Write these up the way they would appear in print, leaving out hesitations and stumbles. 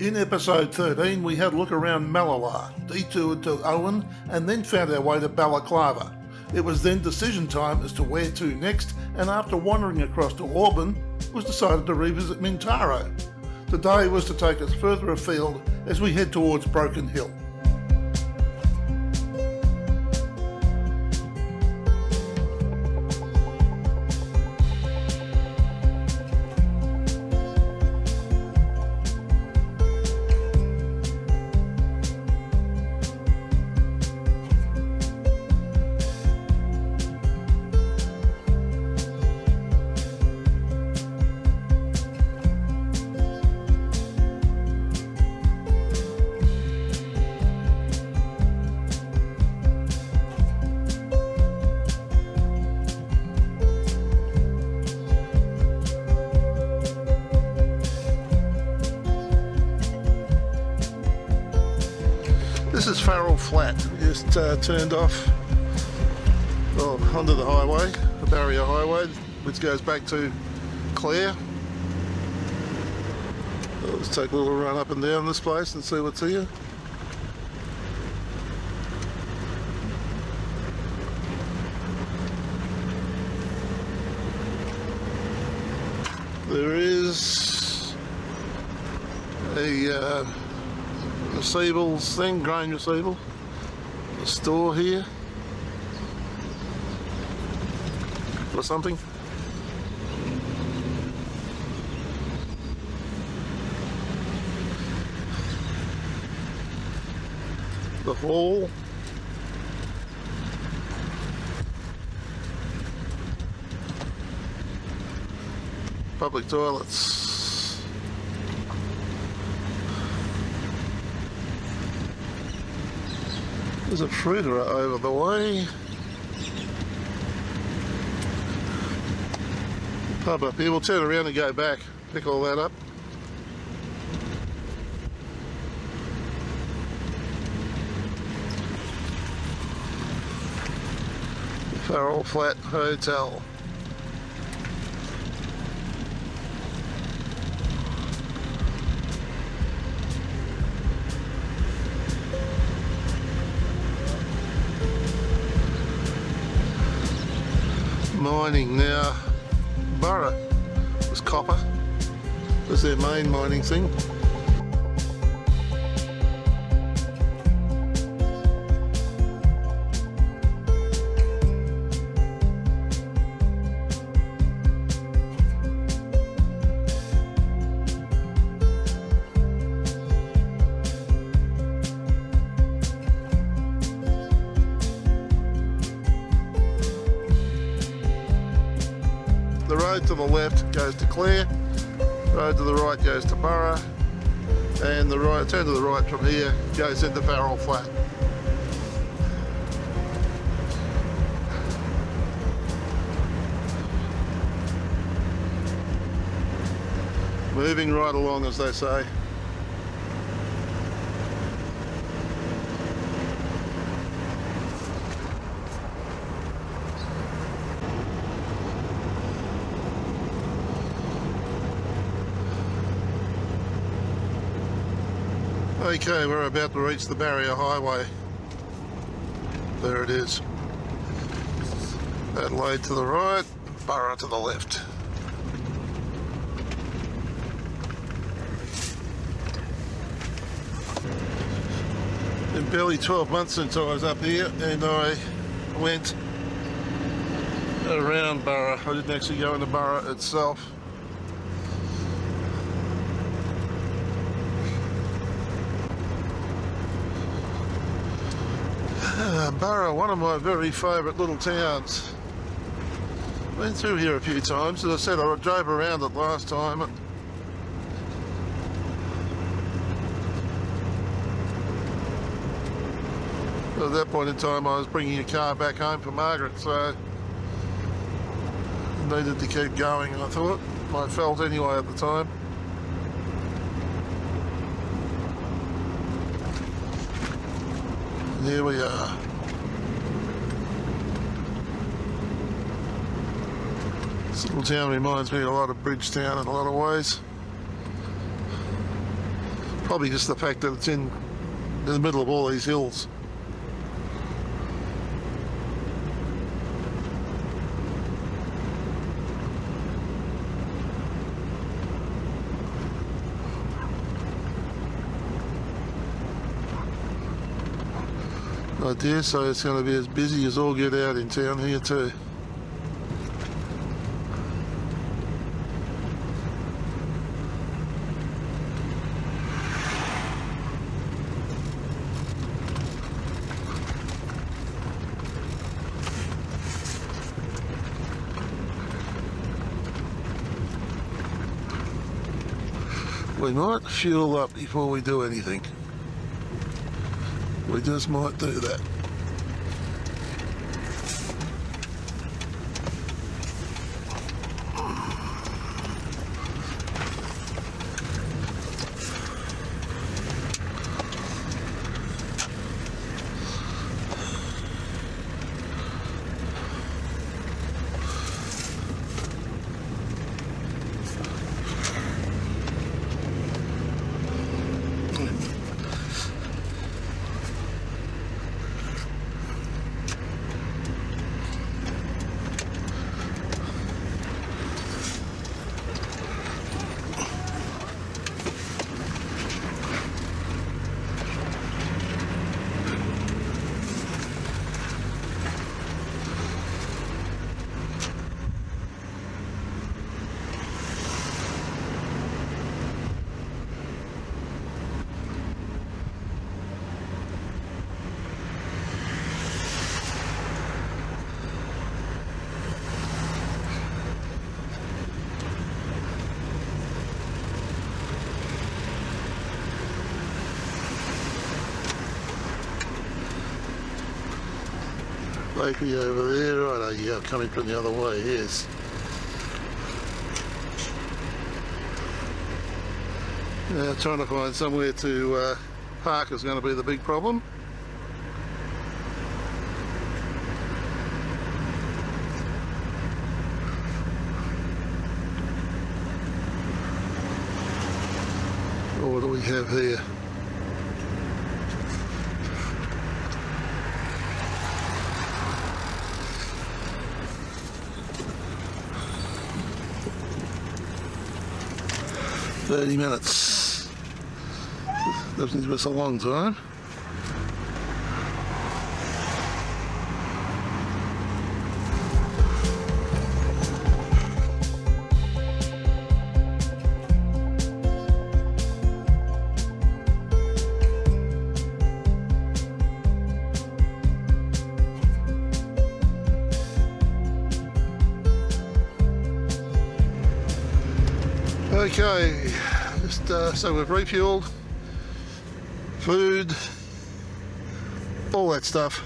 In episode 13 we had a look around Malala, detoured to Owen and then found our way to Balaclava. It was then decision time as to where to next, and after wandering across to Auburn, it was decided to revisit Mintaro. Today was to take us further afield as we head towards Broken Hill. This is Farrell Flat, just turned off onto the highway, the barrier highway, which goes back to Clare. Let's take a little run up and down this place and see what's here. There is a receivables thing, grain receival, a store here or something. The hall. Public toilets. There's a fruiterer over the way. Pub up here. We'll turn around and go back, pick all that up. Farrell Flat Hotel. Mining now. Burra was copper. Was their main mining thing. The road to the left goes to Clare, the road to the right goes to Burra, and the right turn to the right from here goes into Farrell Flat. Moving right along, as they say. Okay, we're about to reach the barrier highway. There it is. Adelaide to the right, Burra to the left. Been barely 12 months since I was up here, and I went around Burra. I didn't actually go into Burra itself. Burra, one of my very favourite little towns. Been through here a few times. As I said, I drove around it last time. At that point in time I was bringing a car back home for Margaret, so needed to keep going, I thought. I felt anyway at the time. And here we are. This little town reminds me a lot of Bridgetown in a lot of ways. Probably just the fact that it's in the middle of all these hills. I dare say it's going to be as busy as all get out in town here too. We might fuel up before we do anything. We just might do that. Bakery over there, right, yeah, coming from the other way, yes. Now trying to find somewhere to park is going to be the big problem. What do we have here? $30 minutes. Doesn't give us a long time. Okay, just so we've refueled, food, all that stuff.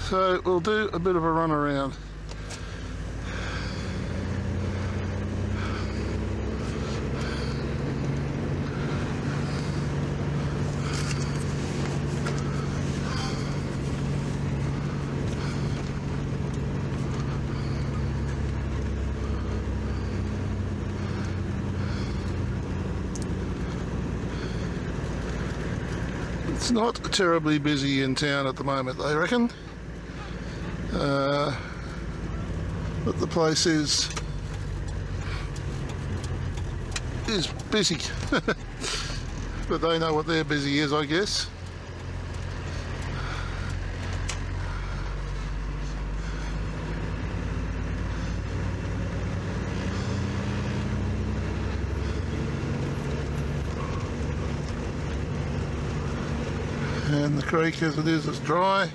So we'll do a bit of a run around. It's not terribly busy in town at the moment, I reckon, but the place is busy. But they know what their busy is, I guess. And the creek as it is dry.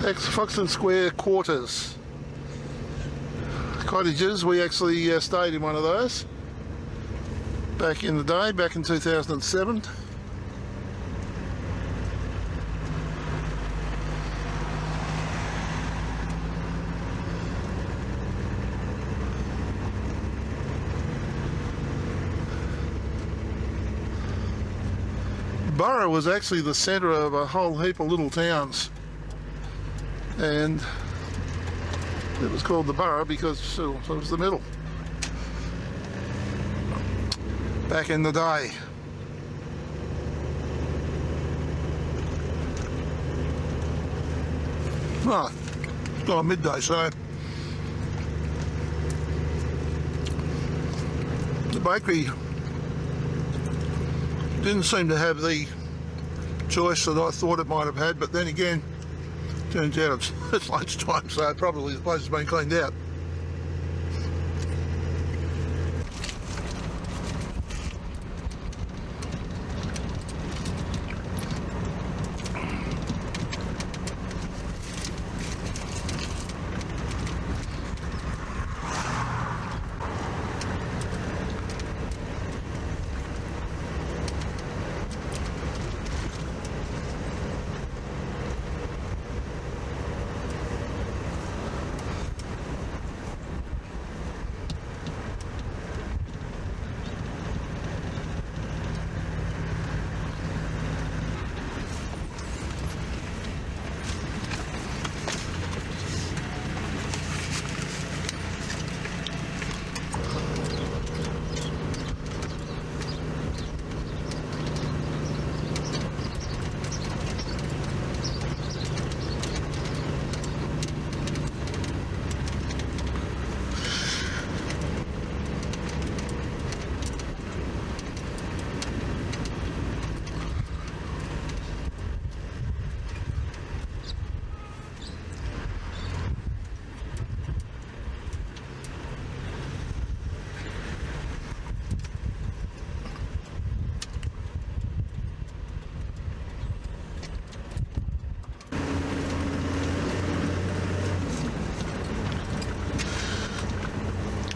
Foxton Square quarters. Cottages, we actually stayed in one of those back in the day, back in 2007. Burra was actually the centre of a whole heap of little towns, and it was called the Burra because it was the middle back in the day. Oh, it's gone midday, so the bakery didn't seem to have the choice that I thought it might have had, but then again, turns out it's lunchtime, so probably the place has been cleaned out.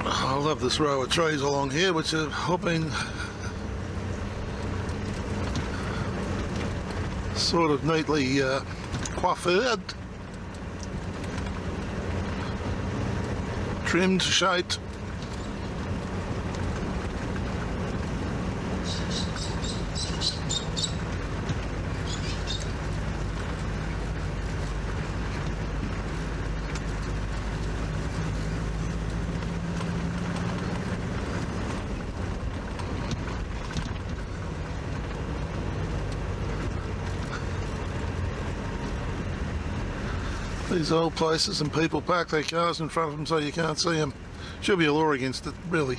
I love this row of trees along here, which have all been sort of neatly coiffured, trimmed, shaped. These old places, and people park their cars in front of them so you can't see them. Should be a law against it, really.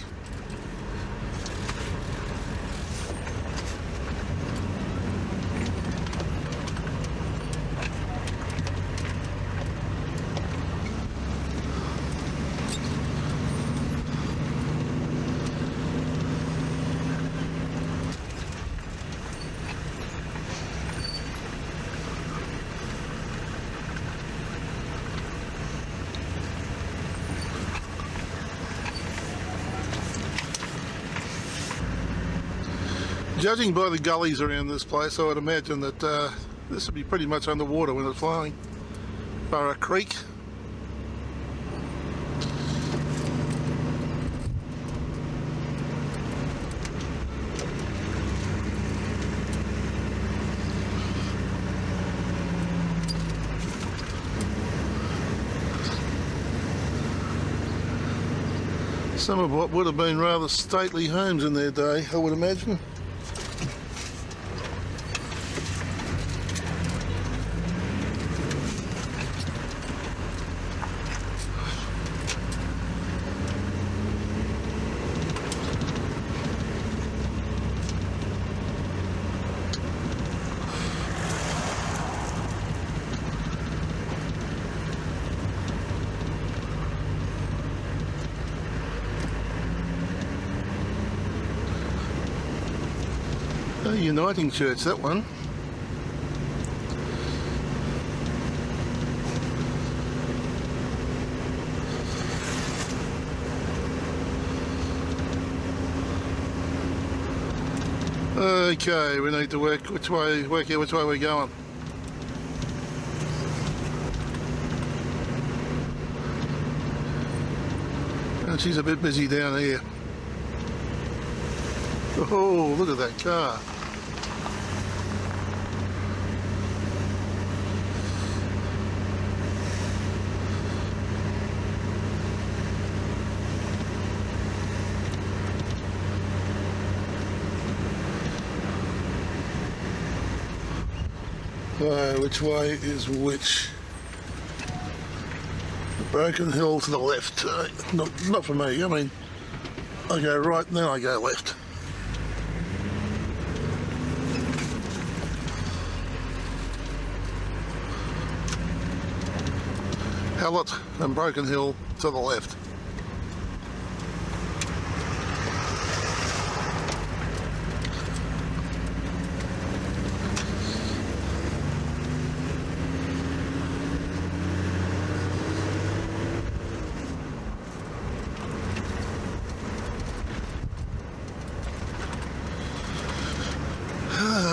Judging by the gullies around this place, I would imagine that this would be pretty much underwater when it's flowing. Burra Creek. Some of what would have been rather stately homes in their day, I would imagine. Uniting Church, that one. Okay, we need to work out which way we're going. And she's a bit busy down here. Oh, look at that car. So, which way is which? The Broken Hill to the left. Not for me. I mean, I go right and then I go left. Hallett and Broken Hill to the left.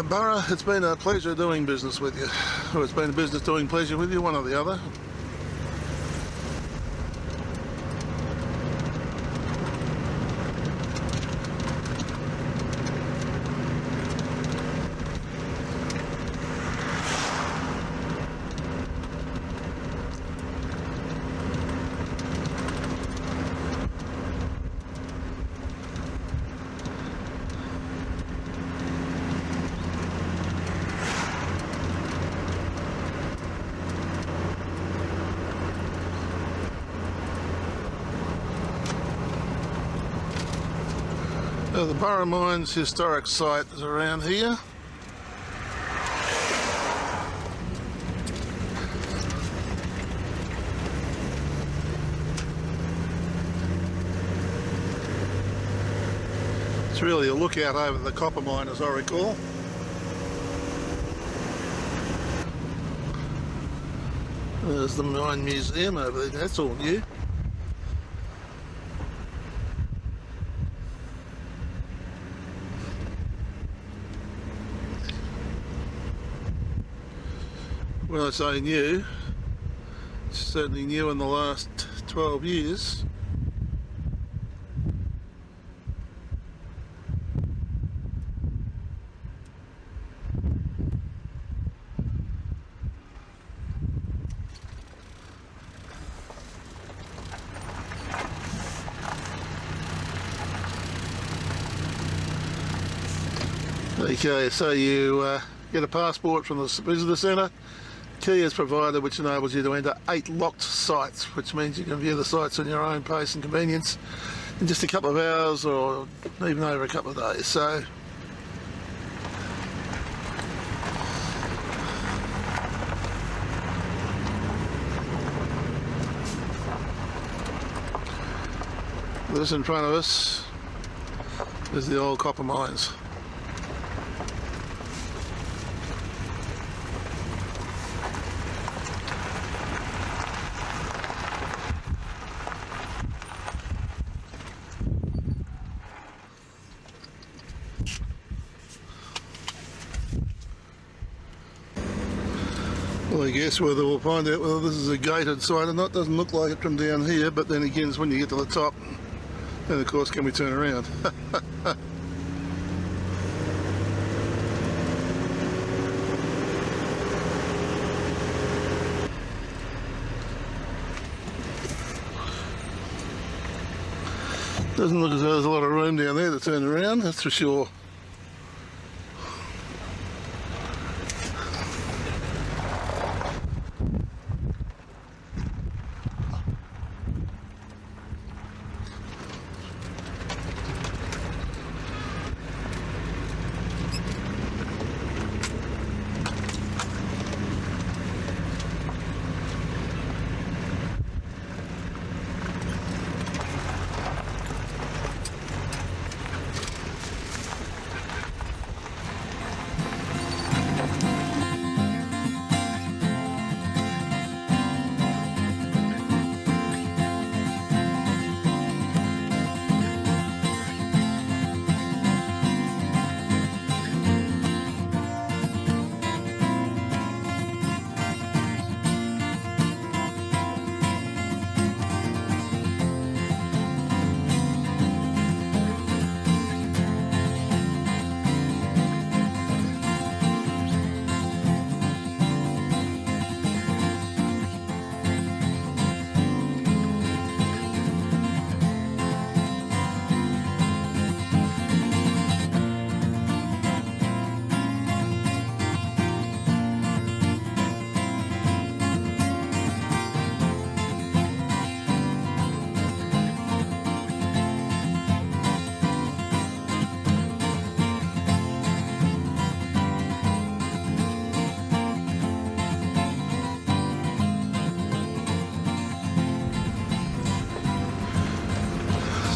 Burra, it's been a pleasure doing business with you. Or it's been a business doing pleasure with you, one or the other. The Burra Mines historic site is around here. It's really a lookout over the copper mine, as I recall. There's the mine museum over there, that's all new. When I say new, it's certainly new in the last 12 years. Okay, so you get a passport from the visitor centre. Key is provided, which enables you to enter 8 locked sites, which means you can view the sites on your own pace and convenience in just a couple of hours or even over a couple of days. So this in front of us is the old copper mines. Well, I guess whether we'll find out whether this is a gated site or not. Doesn't look like it from down here, but then again, it's when you get to the top, then of course can we turn around. Doesn't look as though there's a lot of room down there to turn around, that's for sure.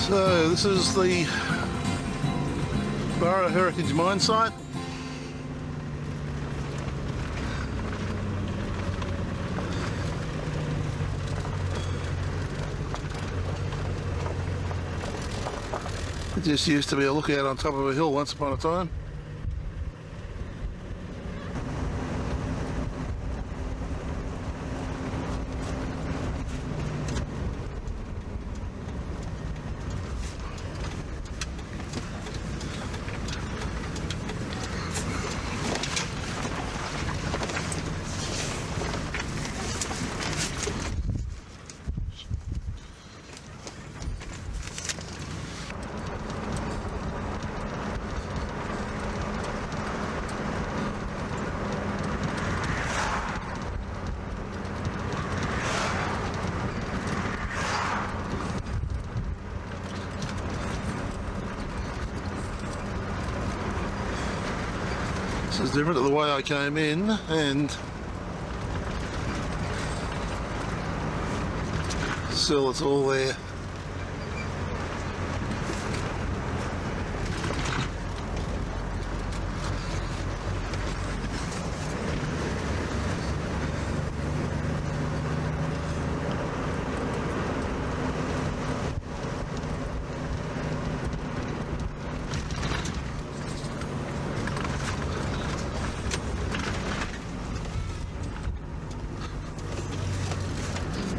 So this is the Burra Heritage Mine Site. It just used to be a lookout on top of a hill once upon a time. This is different to the way I came in, and still it's all there.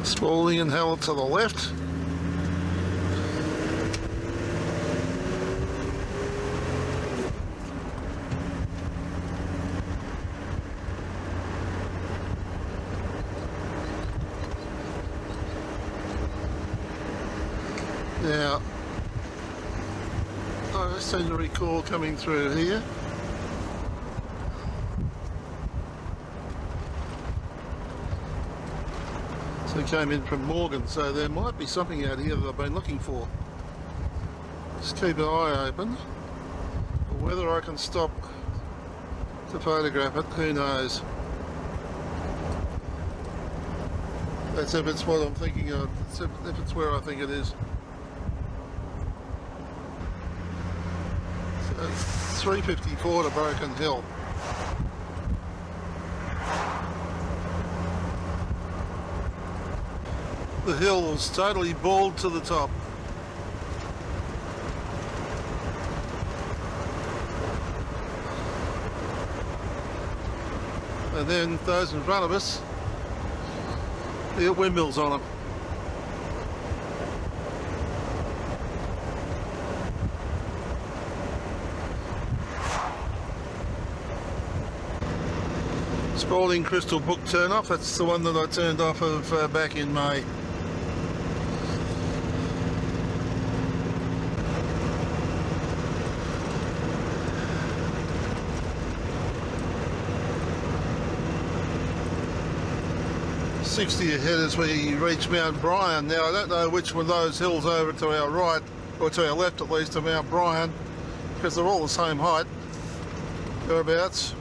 Spalding and Hallett to the left. Now, I just seem to recall coming through here. So came in from Morgan, so there might be something out here that I've been looking for. Just keep an eye open. Whether I can stop to photograph it, who knows. That's if it's what I'm thinking of, if it's where I think it is. So it's 354 to Broken Hill. The hill was totally bald to the top. And then those in front of us, they got windmills on them. Spalding Crystal Brook turn off, that's the one that I turned off of back in May. .60 ahead as we reach Mount Bryan. Now I don't know which one of those hills over to our right, or to our left at least, of Mount Bryan, because they're all the same height, thereabouts.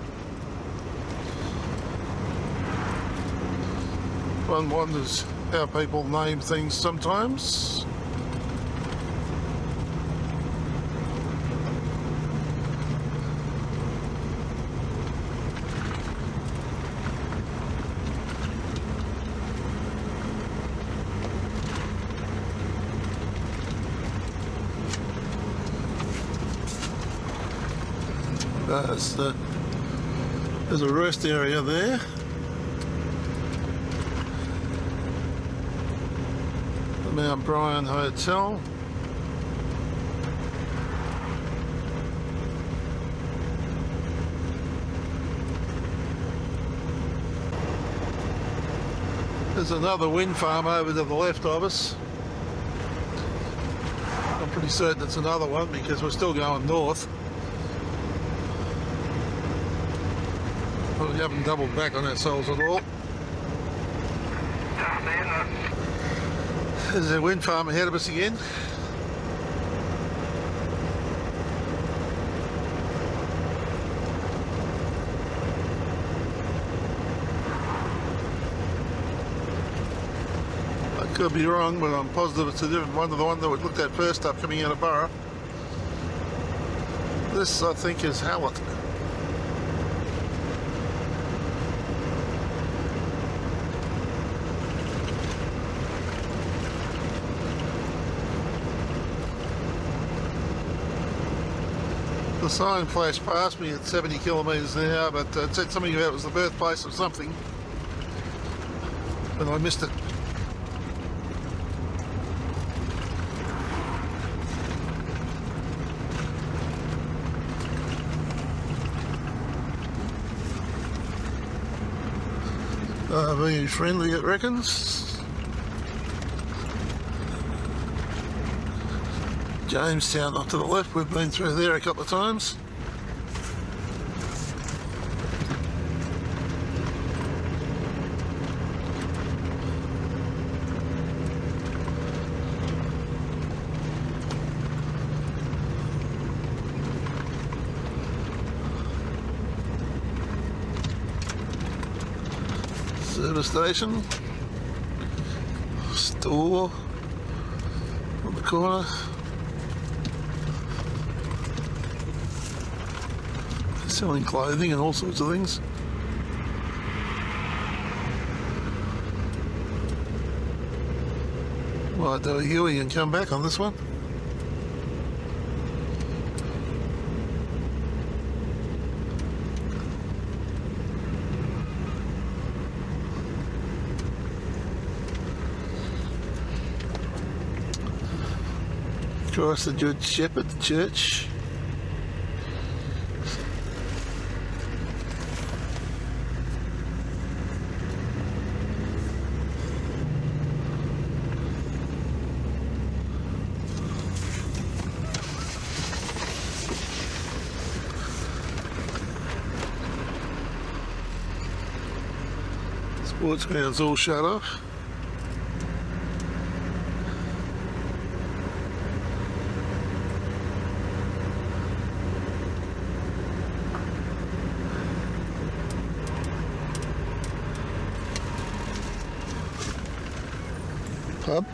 One wonders how people name things sometimes. There's a rest area there. The Mount Bryan Hotel. There's another wind farm over to the left of us. I'm pretty certain it's another one because we're still going north. Well, we haven't doubled back on ourselves at all. There's a wind farm ahead of us again. I Could be wrong, but I'm positive it's a different one to the one that we looked at first up coming out of Burra. This, I think, is Hallett. The sign flashed past me at 70 kilometres an hour, but it said something about it was the birthplace of something, and I missed it. Being friendly, it reckons. Jamestown off to the left, we've been through there a couple of times. Service station, store on the corner. Selling clothing and all sorts of things. Whyte-Yarcowie and come back on this one. Across the Good Shepherd Church. Sports ground's all shut off. Pub.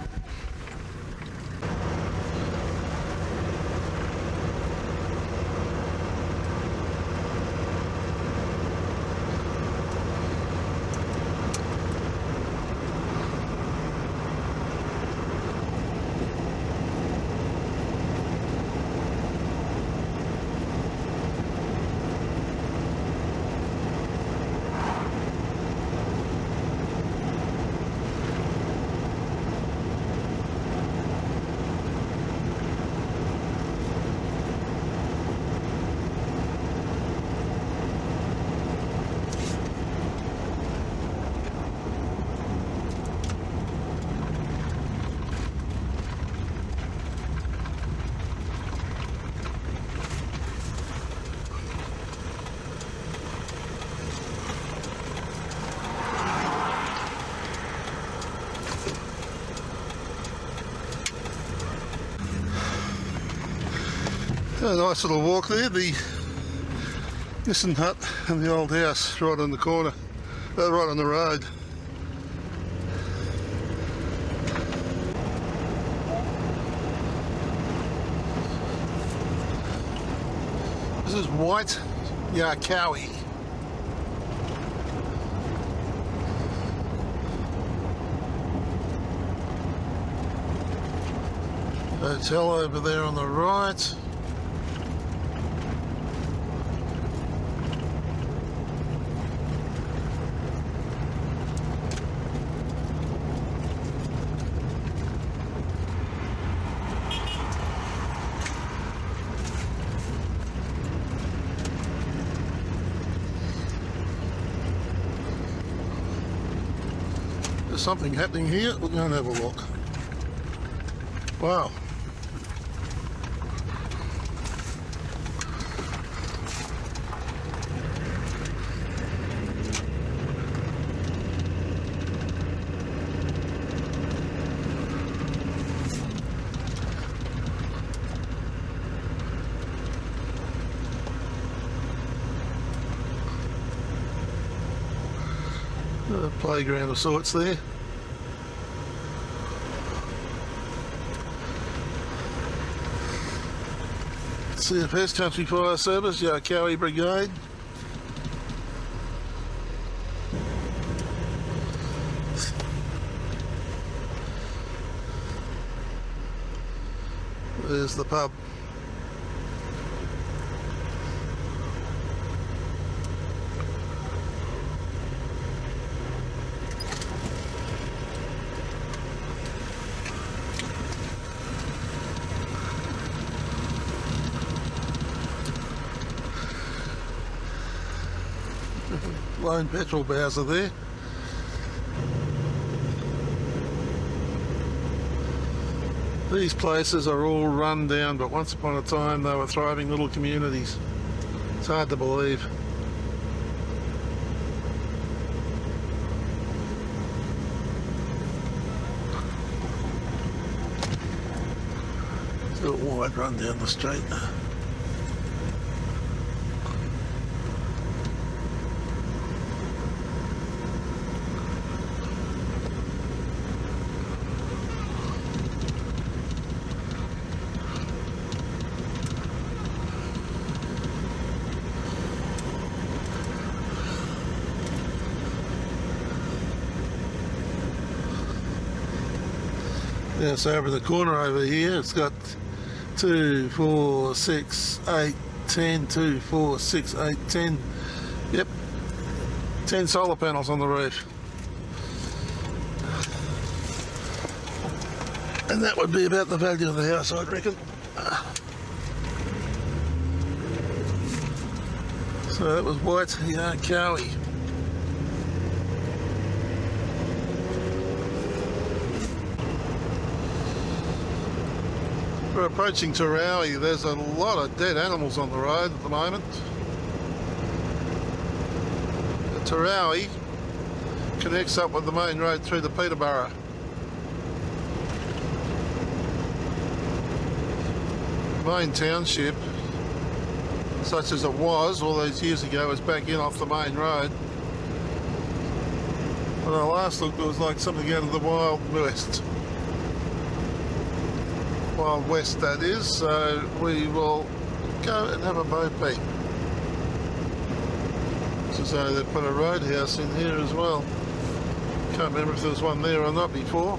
A nice little walk there, the missing hut and the old house right on the corner, right on the road. This is Whyte-Yarcowie. Hotel over there on the right. There's something happening here. We'll go and have a look. Wow. A playground of sorts there. CFS Country Fire Service, Yarcowie Brigade. There's the pub. Lone petrol bowser there. These places are all run down, but once upon a time they were thriving little communities. It's hard to believe. It's a wide run down the street. Yeah, so over the corner over here, it's got 2, 4, 6, 8, 10, 2, 4, 6, 8, 10. Yep, 10 solar panels on the roof. And that would be about the value of the house, I'd reckon. So that was Whyte-Yarcowie. We're approaching Terowie. There's a lot of dead animals on the road at the moment. Terowie connects up with the main road through to Burra. Main township, such as it was all those years ago, is back in off the main road. When I last looked, it was like something out of the Wild West. Wild West, that is. So we will go and have a bow peep. So they put a roadhouse in here as well. Can't remember if there was one there or not before.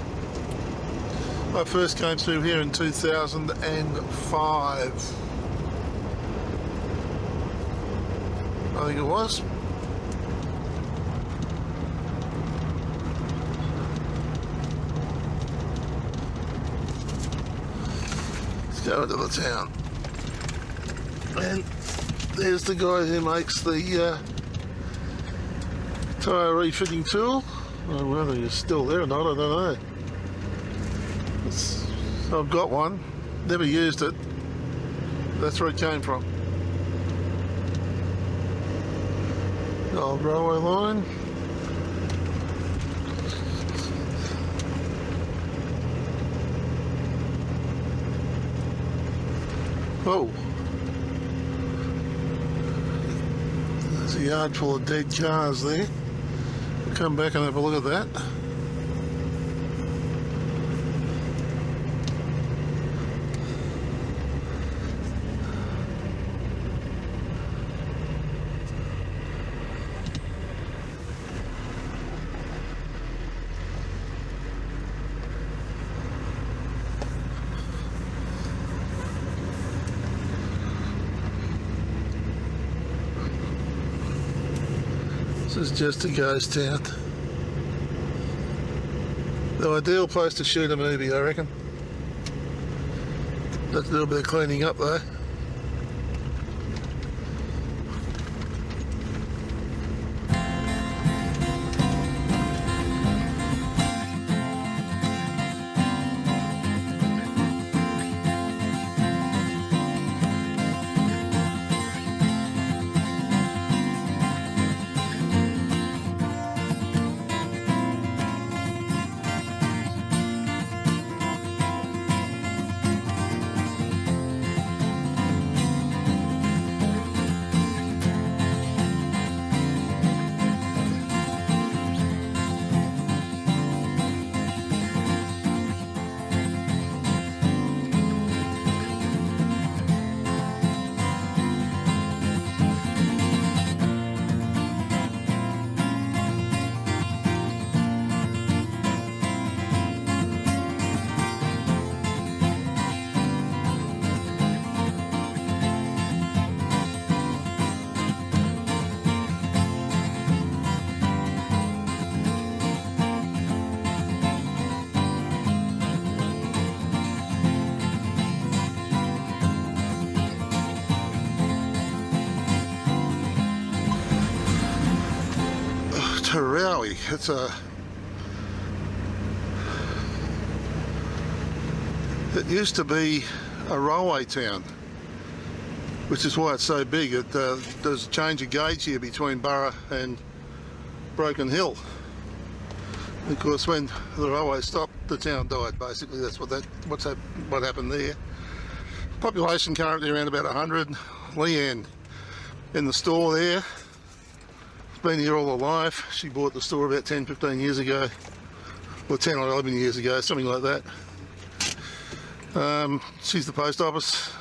I first came through here in 2005. I think it was. Let's go into the town. And there's the guy who makes the tyre refitting tool. Oh, whether he's still there or not, I don't know. I've got one, never used it. That's where it came from. The old railway line. Oh, there's a yard full of dead cars there. We'll come back and have a look at that. This is just a ghost town. The ideal place to shoot a movie, I reckon. That's a little bit of cleaning up though. Terowie. It used to be a railway town, which is why it's so big. There's a change of gauge here between Burra and Broken Hill. Of course, when the railway stopped, the town died. Basically, that's what happened there. Population currently around about 100. Leanne in the store there. She's been here all her life. She bought the store about 10-15 years ago, or 10 or 11 years ago, something like that. She's the post office,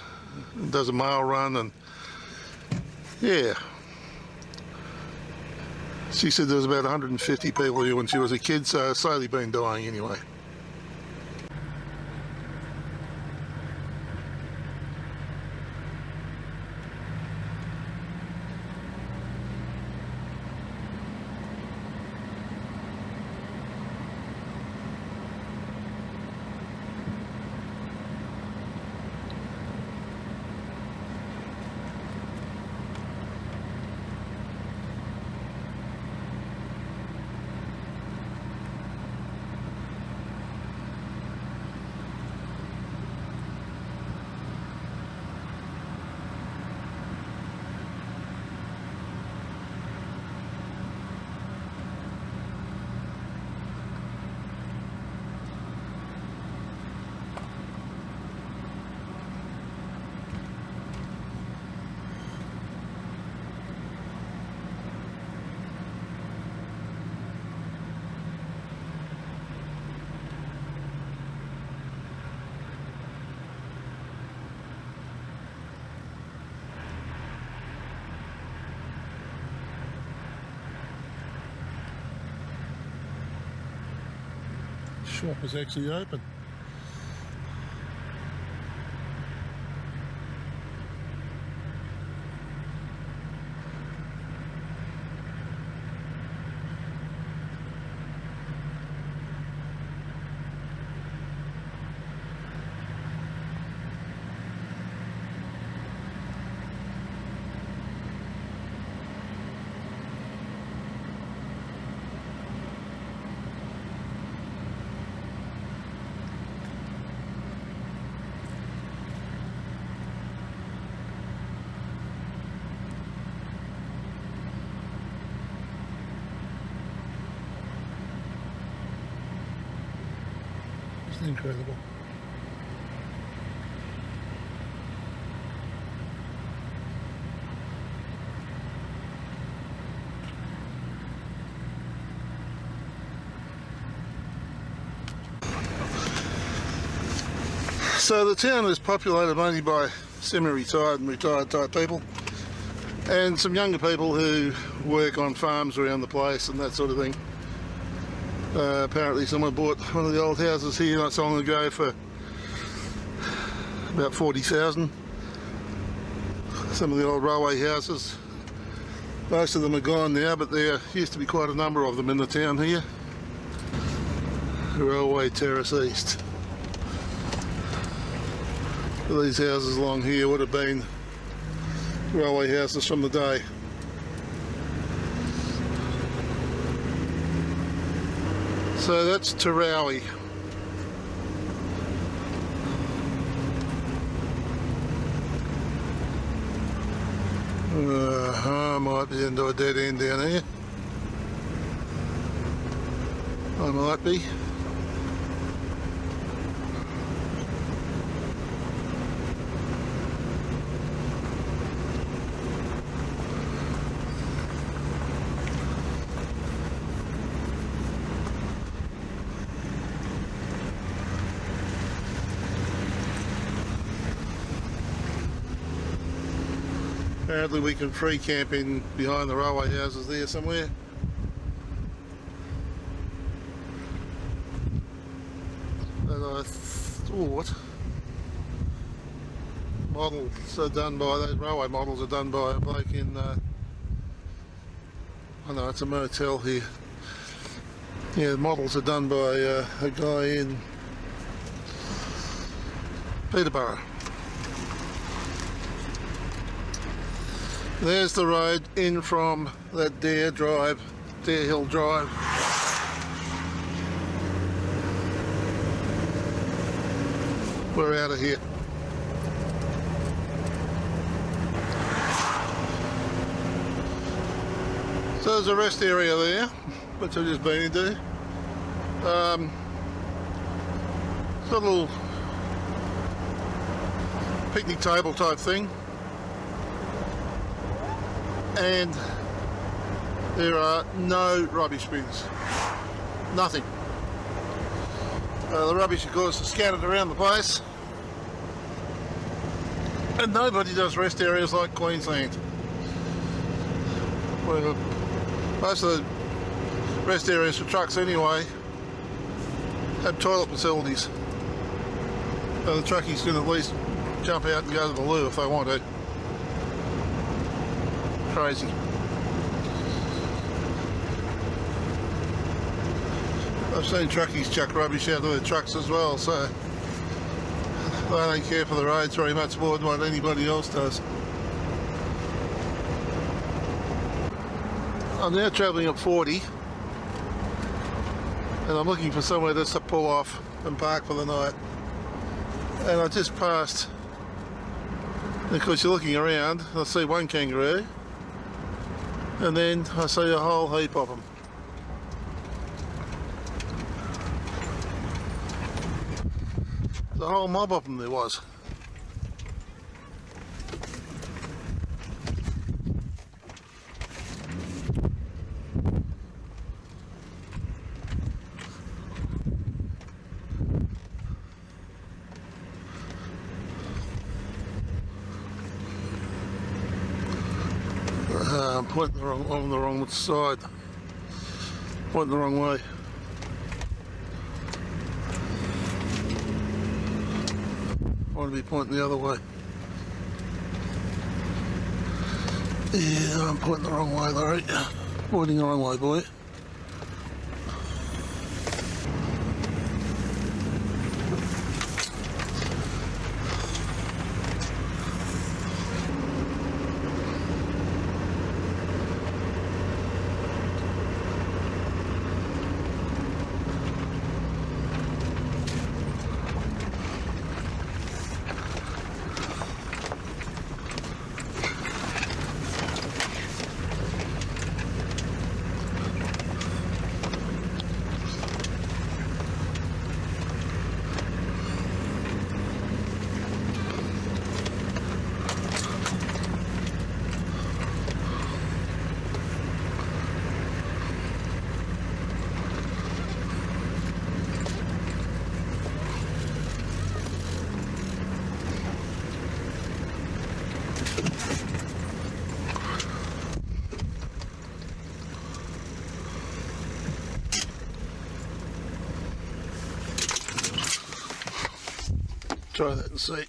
does a mail run, and yeah. She said there was about 150 people here when she was a kid, so it's slowly been dying anyway. Shop is actually open. Incredible. So the town is populated mainly by semi-retired and retired type people, and some younger people who work on farms around the place and that sort of thing. Apparently someone bought one of the old houses here not so long ago for about 40,000. Some of the old railway houses, most of them are gone now, but there used to be quite a number of them in the town here. Railway Terrace East. These houses along here would have been railway houses from the day. So that's Terowie. I might be into a dead end down here. I might be. Apparently we can free camp in behind the railway houses there somewhere. And I thought models are done by, those railway models are done by a bloke in, I know it's a motel here. Yeah, the models are done by a guy in Peterborough. There's the road in from that Dare Drive Dare Hill Drive. We're out of here. So there's a rest area there, which I've just been into. It's a little picnic table type thing, and there are no rubbish bins, nothing. The rubbish of course is scattered around the place, and nobody does rest areas like Queensland, where most of the rest areas for trucks anyway have toilet facilities. So the truckies can at least jump out and go to the loo if they want to. Crazy. I've seen truckies chuck rubbish out of their trucks as well, so they don't care for the roads very much more than what anybody else does. I'm now travelling at 40, and I'm looking for somewhere just to pull off and park for the night. And I just passed, of course you're looking around, I see one kangaroo, and then I see a whole heap of them. The whole mob of them there was. I'm pointing on the wrong side, pointing the wrong way. I want to be pointing the other way. Yeah, I'm pointing the wrong way, Larry. Pointing the wrong way, boy. Try that and see.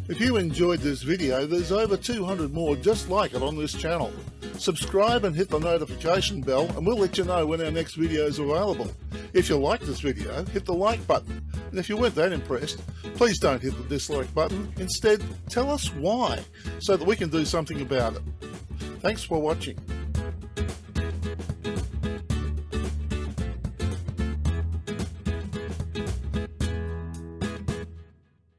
If you enjoyed this video, there's over 200 more just like it on this channel. Subscribe and hit the notification bell and we'll let you know when our next video is available. If you liked this video, hit the like button. And if you weren't that impressed, please don't hit the dislike button. Instead, tell us why, so that we can do something about it. Thanks for watching.